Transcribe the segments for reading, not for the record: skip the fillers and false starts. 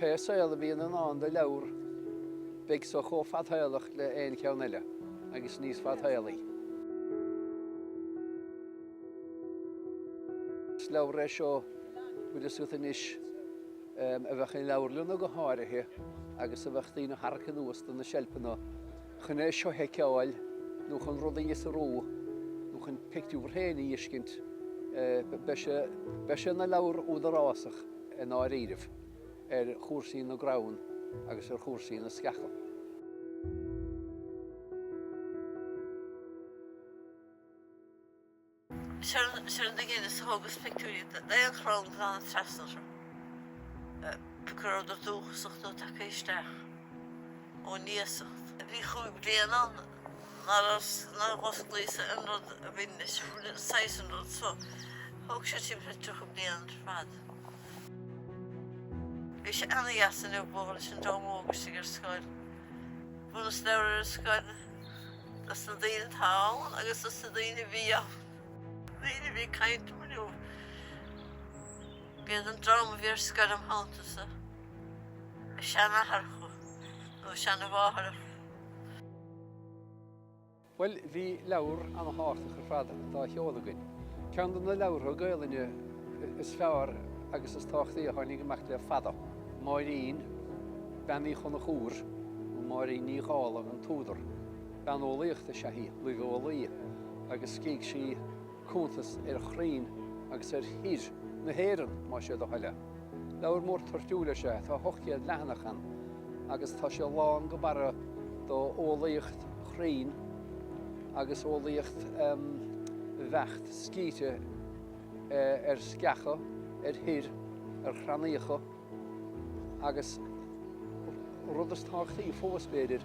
Tá Seoladh bhíon an an de leabhar beag so chomh fadthailach le aon ceann eile agus níos fadthaalaí. Leabhar é seo bhfuil suas inis a bheith in leabhar lena go háirithe agus a bheith tína harcha nuas na seilpanna chun é seo he ceáil nó chun rud a dhéas a ró nó chun pictiú bhréna dhéiscint be sé na leabhar úd a rásach in áiríomh chóirsaí na gcrainn agus chóirsaí na sceacha. Sean the gcéad is thugus pictiúí é an chrainn gan trasnar picúir do dúchasach nó take isteach ó níosacht. Bhí chuig bliain an na gosglíosa an rud a bhínis 600 so thug sé timpeall tucha bliain fad. Bhí sé anna dheasan ó bóla sin domógus ag ar scoil. Bunas leabhar ar scoil as na daoine táil agus as na daoine bhí daoine bhí caint mniu. Bhíad an drama bhí ar scoil am hántasa a seanna harchu nó seanna bháthar. Well, bhí leabhar an háirteach ar fad dá cheolagainn. Ceann na leabhar ó Gaeilge is fearr agus is táchtaí a tháinig amach le fada. Máirín bennaí chun na chúr ó Máirín ní gála an túdar. Ben ólaíochta sé hí, lu ólaí agus cíigh sí cúntas ar chrainn agus ar hír na héireann má sé do heile. Leabhar mór toirtiúil sé tá gcéad leathanach agus tá sé lán go bara do ólaíocht chrainn agus ólaíocht bhecht scíte ar sceacha, ar hír, ar chrainníocha agus rud is táchtaí fóspéidir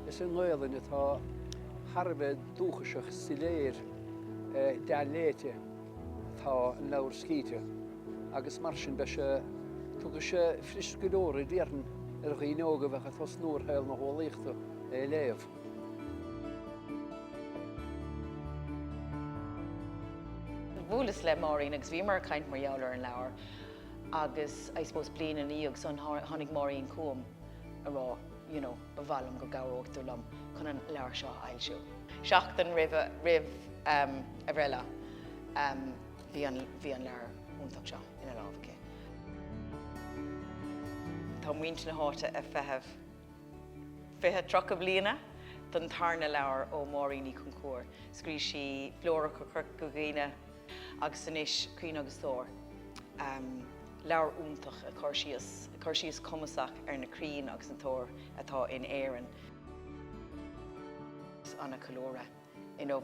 is an Gaeilge tá harbh dúchaseach siléir de léite tá an leabhar scíte agus mar sin tugadh sé fris go leor i dtéarn ar dhaoineoga bheith a thos nuair heil na hólaíochta Leabhar. Bhfuil is le Máirín agus bhí mar caint mar dheall ar an leabhar agus I suppose bliain in íag son tháinig Máirín cuam a rá, bhhailm go gabhróchtú lom chun an leabhar seo ailsiú. Seachtain ribh a bhreile bhí an leabhar úntaach seo ina lámhaice. Tá muinte na háite a fithe trocha bliana don tarna leabhar ó Máirín Uí Chonchubhair. Scríobh sí flóracha go gcéine agus san is Crainn agus Toir. Leabhar úntaach a chuir síos cumasach ar na Crainn agus an Toir atá in éireann anna colóra.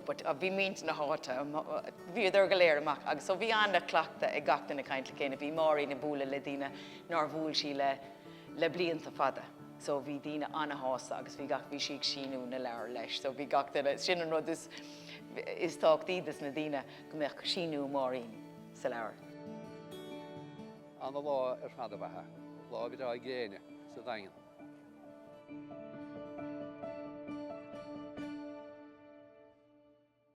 But a bhí muinte na háite, bhí ar go léir amach agus so bhí anna cleachta ag gachtain na caint le céine, bhí Máirín na búla le daoine nar bhúil sí le blianta fada. So bhí daoine anna hása agus bhí siag síniú na leabhar leis. So bhí gachtain sin an rud is táchtaídas na daoine go mbeadh síniú Máirín sa leabhar. An lá ar fada bheithe, lá bhí dá gcéine sa daingean.